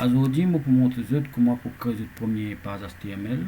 Aujourd'hui, je vais vous montrer comment pour créer le premier page HTML,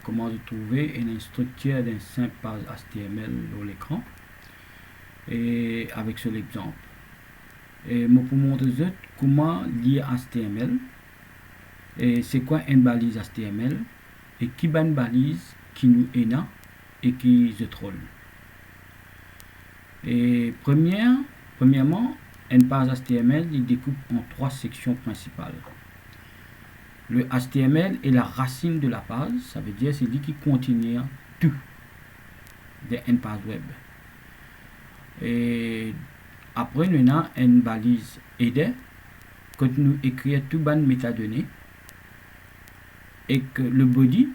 comment de trouver une structure d'une simple page HTML sur l'écran, et avec ce exemple. Et je vais vous montrer comment lire HTML, et c'est quoi une balise HTML, et qui est une balise qui nous est là, et qui se troll. Et premièrement, une page HTML il découpe en 3 sections principales. Le HTML est la racine de la page, ça veut dire c'est lui qui contient tout d'une page web. Et après, nous avons une balise header quand nous écrivons tout ban métadonnées et que le body,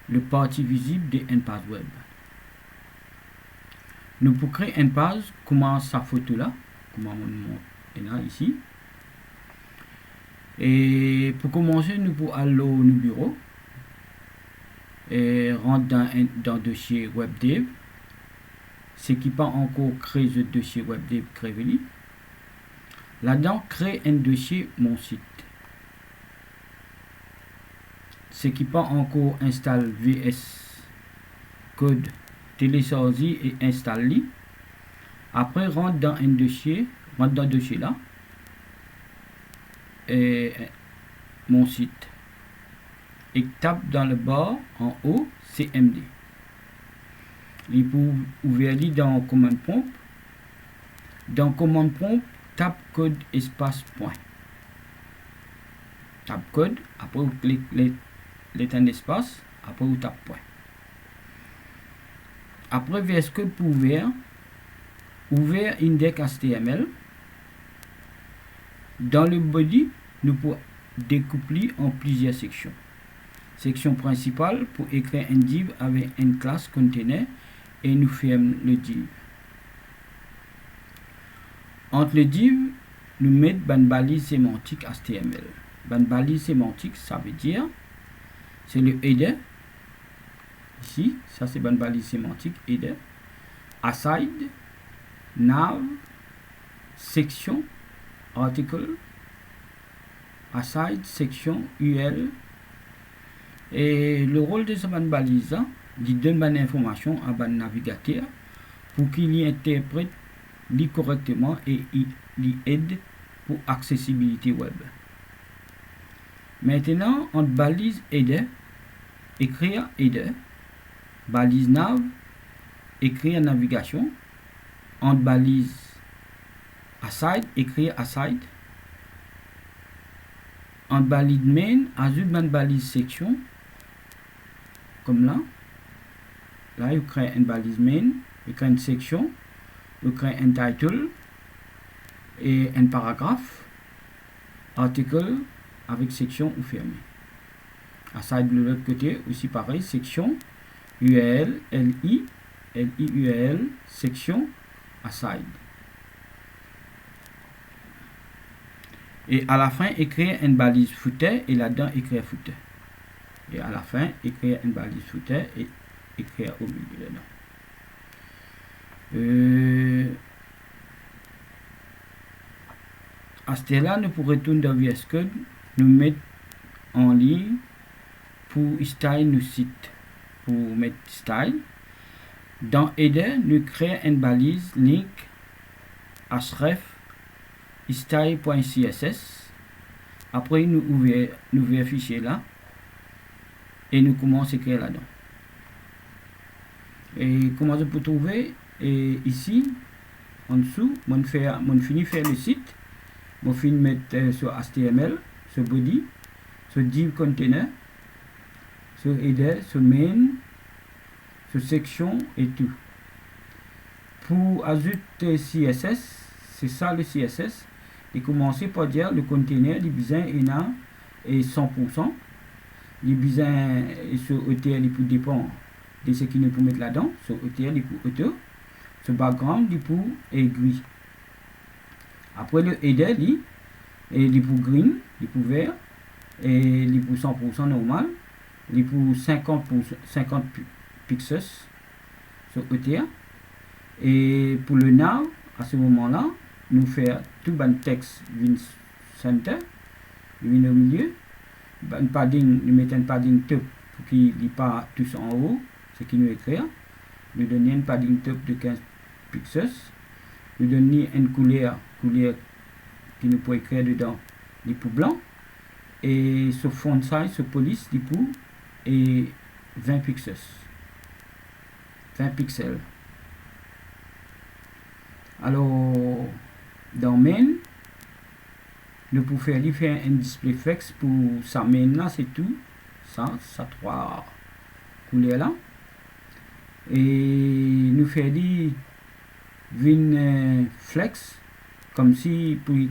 le partie visible d'une page web. Nous pour créer une page, comment sa photo là, comment on montre là ici. Et pour commencer, nous pouvons aller au bureau et rentrer dans le dossier WebDev. Ce qui pas encore créé ce dossier WebDev créé. Là-dedans, créer un dossier mon site. Ce qui pas encore installe VS Code, télécharger et installer. Après, rentre dans un dossier, rentre dans le dossier là. Et mon site et tape dans le bas en haut CMD. Il peut ouvrir dans command prompt. Dans command prompt, tape code espace point. Tape code, après vous cliquez l'éteint d'espace, après vous tape point. Après VS Code pour ouvrir index HTML. Dans le body, nous pouvons découper en plusieurs sections. Section principale pour écrire un div avec une classe container et nous fermons le div. Entre le div, nous mettons une balise sémantique HTML. Une balise sémantique, ça veut dire, c'est le header. Ici, ça c'est une balise sémantique header. Aside, nav, section, article, aside, section, UL. Et le rôle de cette balise, il donne une information à un navigateur pour qu'il y interprète correctement et il aide pour accessibilité web. Maintenant, on balise header, écrire header, balise nav, écrire navigation, on balise aside, écrire aside, en balise main, ajoute une balise section, comme là. Là, vous créez une balise main, vous créez une section, vous créez un title et un paragraphe, article avec section ou fermé. Aside de l'autre côté, aussi pareil, section, URL, LI, URL, section, aside. Et à la fin, écrire une balise footer et là-dedans, écrire footer. Et à la fin, écrire une balise footer et écrire au milieu dedans. À ce là, nous pourrons retourner dans VS Code, nous mettre en ligne pour style nos sites. Pour mettre style. Dans header, nous créons une balise link href style.css. Après, nous ouvrons le fichier là et nous commençons à écrire là-dedans. Et comment je peux trouver? Et ici, en dessous, on finit faire le site. On finit mettre sur HTML, sur body, sur div container, sur header, sur main, sur section et tout. Pour ajouter CSS, c'est ça le CSS. Et commencer par dire le container, les besoins est 100%. Les besoins sur ETL, il peut dépendre de ce qu'il nous peut mettre là-dedans. Sur ETL, il peut auto. Sur background, il peut est gris. Après le header, il peut green, il peut vert, et il peut 100% normal, il peut 50 pixels sur ETL. Et pour le nav, à ce moment-là, nous faire tout le texte Center il vient au milieu. Un padding, nous mettons un padding top pour qu'il n'y ait pas tous en haut, ce qui nous écrit. Nous donnons un padding top de 15 pixels. Nous donnons une couleur qui nous peut écrire dedans, les pour blanc. Et ce font size, ce police, les pour et 20 pixels. 20 pixels. Alors, dans main, nous pouvons faire un display flex pour sa main là, c'est tout. Ça 3 couleurs là. Et nous faisons une flex comme si pour y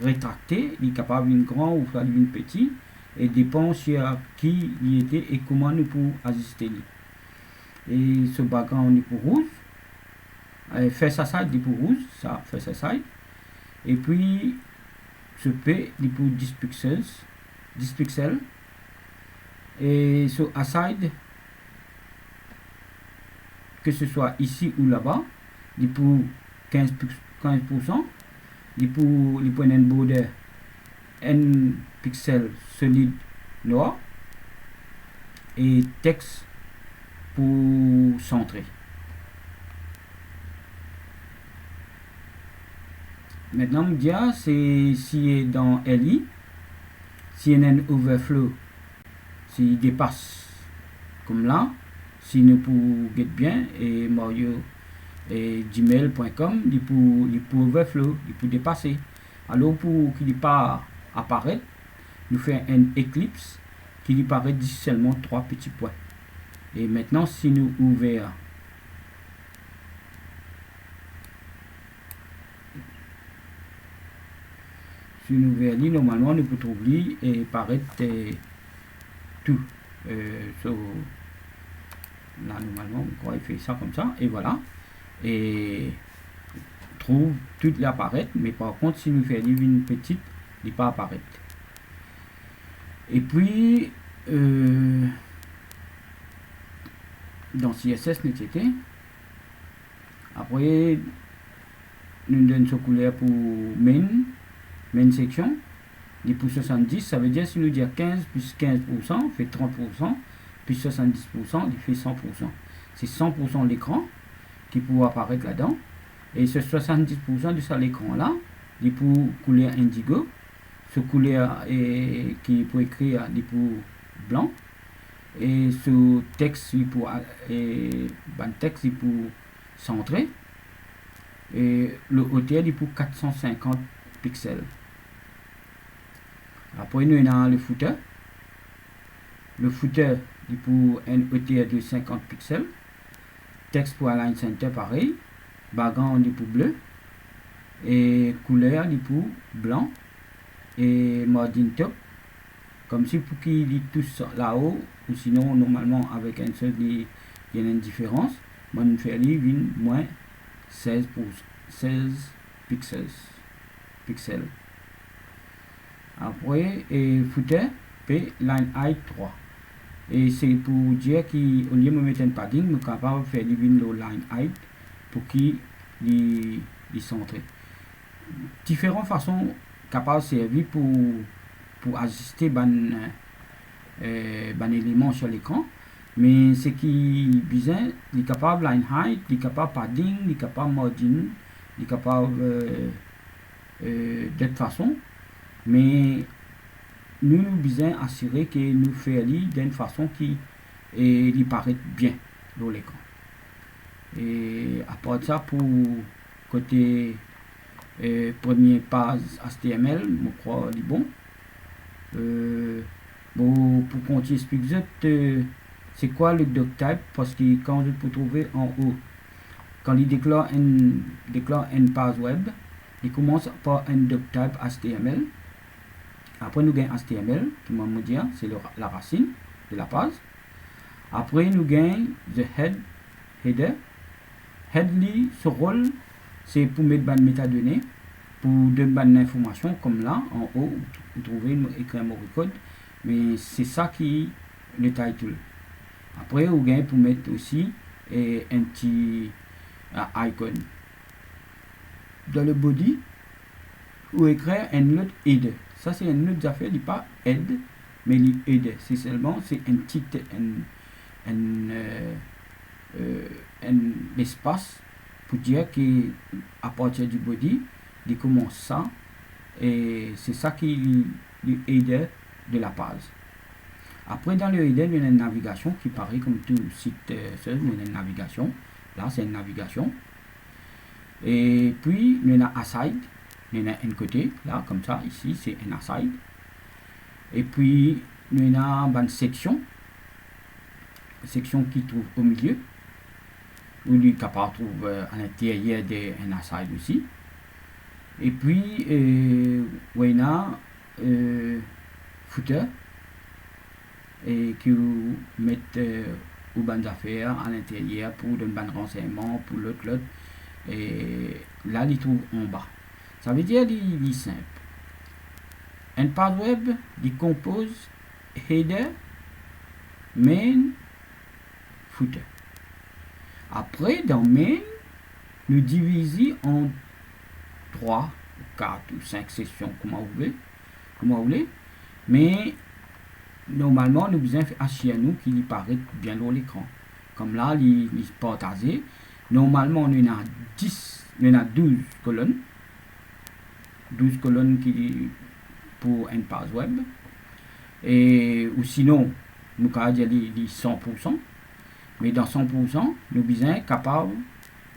rétracter, il est capable d'une grande ou d'une petite et dépend sur qui il était et comment nous pouvons ajuster. Et ce background est pour rouge. Face side est pour rouge, ça face side. Et puis ce P est pour 10 pixels. Et ce aside, que ce soit ici ou là-bas, il est pour 15%. Il pour un border n pixel solide noir et texte pour centrer. Maintenant, dire c'est si dans LI, si il y a un overflow, s'il dépasse comme là, si nous pouvons get bien et Mario et gmail.com, il peut overflow, il peut dépasser. Alors pour qu'il n'y pas apparaître, nous faisons un eclipse qui lui paraît seulement 3 petits points. Et maintenant, si nous ouvrons normalement, nous pouvons trouver et paraître tout. Là, normalement, on va faire ça comme ça, et voilà. Et trouve tout l'apparaître, mais par contre, si nous faisons une petite, il ne va pas apparaître. Et puis, dans CSS, etc. Après, nous donnons ce couleur pour main section. Et pour 70, ça veut dire si nous disons 15 plus 15% fait 30%, plus 70%, il fait 100%. C'est 100% l'écran qui peut apparaître là-dedans. Et ce 70% de ça l'écran là, il pour couleur indigo. Ce couleur qui peut écrire il pour blanc. Et ce texte il pour texte il pour centrer. Et le hauteur il pour 450 pixels. Après nous avons le footer. Le footer il pour un hauteur de 50 pixels. Texte pour align center pareil. Background pour bleu. Et couleur pour blanc. Et margin top. Comme si pour qu'il y ait tous là-haut. Ou sinon normalement avec un seul il y a une différence. On fait moins 16 pixels. Après, et footer, P line height 3. Et c'est pour dire qu'au lieu de mettre un padding, nous sommes capables de faire le line height pour qu'il y centre. Différentes façons capables de servir pour ajuster un élément sur l'écran. Mais ce qui est bizarre, il est capable line height, il est capable padding, il est capable margin, il est capable d'autres façons. Mais nous besoin assurer que nous faisons d'une façon qui lui paraît bien dans l'écran. Et à part ça, pour côté premier page HTML, je crois qu'il est bon. Pour qu'on t'explique c'est quoi le doctype, parce que quand je peux trouver en haut, quand il déclare une page web, il commence par un doctype HTML. Après nous gagnons HTML, qui m'a dit c'est la racine de la page. Après nous gagnons the header. Headly, ce rôle, c'est pour mettre des métadonnées, pour donner des informations comme là, en haut, vous trouvez écrit un mot code, mais c'est ça qui est le title. Après, vous gagnez pour mettre aussi un petit icon. Dans le body, vous écrivez un autre header. Ça, c'est une autre affaire, il n'est pas aide, mais il aide. C'est seulement, c'est un petit, un espace pour dire qu'à partir du body, il commence ça, et c'est ça qui lui aide de la base. Après, dans le header, il y a une navigation qui paraît comme tout site seul, il y a une navigation. Là, c'est une navigation. Et puis, il y a aside, il y en a un côté, là, comme ça, ici, c'est un aside. Et puis, il y a une section qui trouve au milieu, où lui est capable de trouver à l'intérieur d'un aside aussi. Et puis, il y a footer, et qui mettent aux bonnes affaires à l'intérieur pour donner bon renseignement pour l'autre. Et là, il trouve en bas. Ça veut dire qu'il est simple. Un page web, il compose header, main, footer. Après, dans main, nous divisons en 3, 4 ou 5 sections, comme vous voulez. Mais normalement, nous besoin faire chez nous qui paraît bien dans l'écran. Comme là, il est partagé. Normalement, on a 12 colonnes. 12 colonnes pour une page web. Et, ou sinon, nous avons dit 100%. Mais dans 100%, nous besoin capable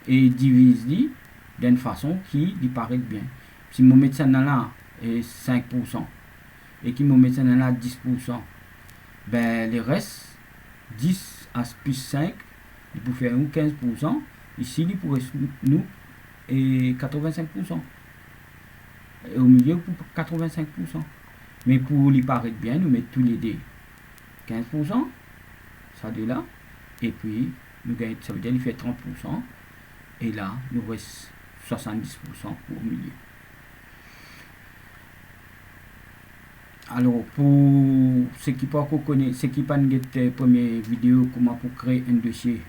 et diviser d'une façon qui paraît bien. Si nous mettons ça là et 5%, et qui nous mettons ça là 10%, ben les restes 10 à plus 5 il peut faire nous 15%, ici il pourrait nous et 85%, et au milieu pour 85%, mais pour lui paraître bien nous mettons tous les deux 15%, ça de là, et puis nous gagnons, ça veut dire qu'il fait 30%, et là nous reste 70% au milieu. Alors, pour ceux qui pas connaissent, ceux qui pas la première vidéo, comment pour créer un dossier,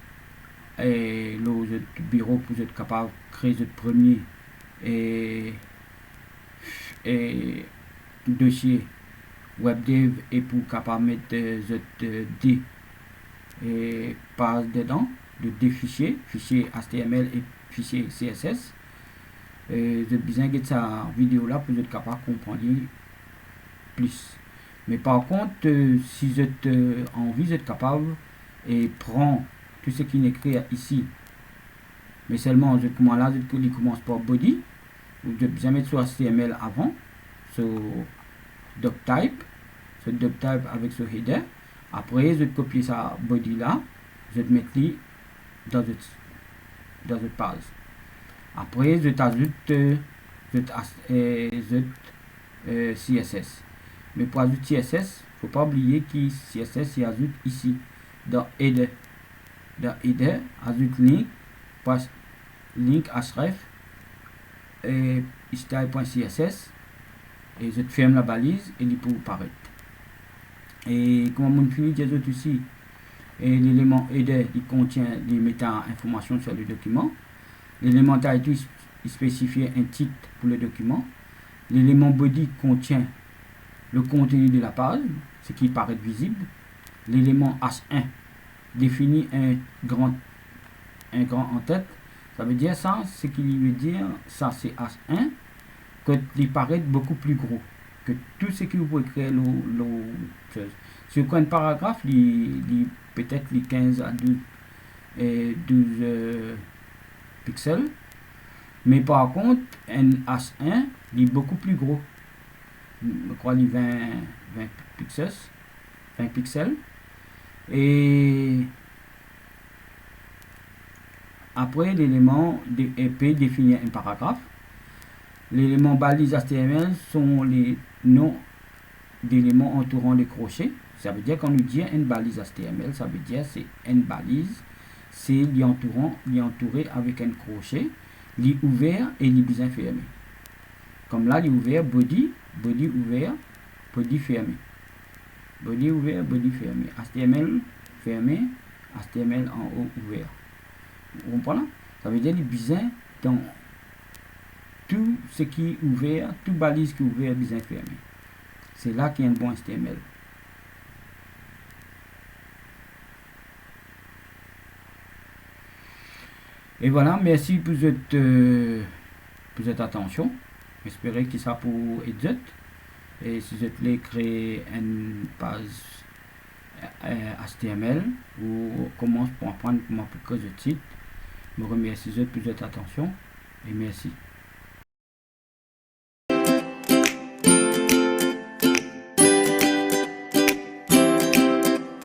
et le bureau pour être capable de créer le premier dossier WebDev et pour capable mettre des pages dedans, deux fichiers HTML et fichiers CSS. Vous avez besoin de cette vidéo là pour être capable de comprendre plus. Mais par contre, si vous êtes envie, vous êtes capable et prend tout ce qui est écrit ici, mais seulement là, il commence par body, vous devez bien mettre sur HTML avant, sur doctype, avec ce header. Après, vous copier ça body là, vous mettre dans votre page. Après, vous ajoutez CSS. Mais pour ajouter CSS, il ne faut pas oublier que CSS il ajoute ici dans header. Dans header, ajoute link, passe link href et style.css et je ferme la balise et il peut apparaître. Et comme on finit les autres ici, et l'élément header il contient les méta-informations sur le document. L'élément title spécifie un titre pour le document. L'élément body contient le contenu de la page, ce qui paraît visible. L'élément H1 définit un grand en tête. Ça veut dire ça, ce qui veut dire, ça c'est H1, que il paraît beaucoup plus gros que tout ce que vous pouvez créer sur un paragraphe, peut-être les 15 à 12 pixels. Mais par contre, un H1 il est beaucoup plus gros. Je crois qu'il est 20 pixels. Et après, l'élément EP définit un paragraphe. L'élément balise HTML sont les noms d'éléments entourant les crochets. Ça veut dire quand on dit une balise HTML, ça veut dire c'est une balise, c'est entouré avec un crochet, li ouvert et li bien fermé. Comme là, li ouvert, body ouvert, body fermé. Body ouvert, body fermé. HTML fermé, HTML en haut ouvert. Vous comprenez? Ça veut dire li bien dans tout ce qui est ouvert, tout balise qui est ouvert, bien fermé. C'est là qu'il y a un bon HTML. Et voilà, merci pour votre attention. J'espère que ça pour aider. Et si vous voulez créer une page HTML ou commence pour apprendre comment appliquer ce site, je vous remercie pour votre attention et merci.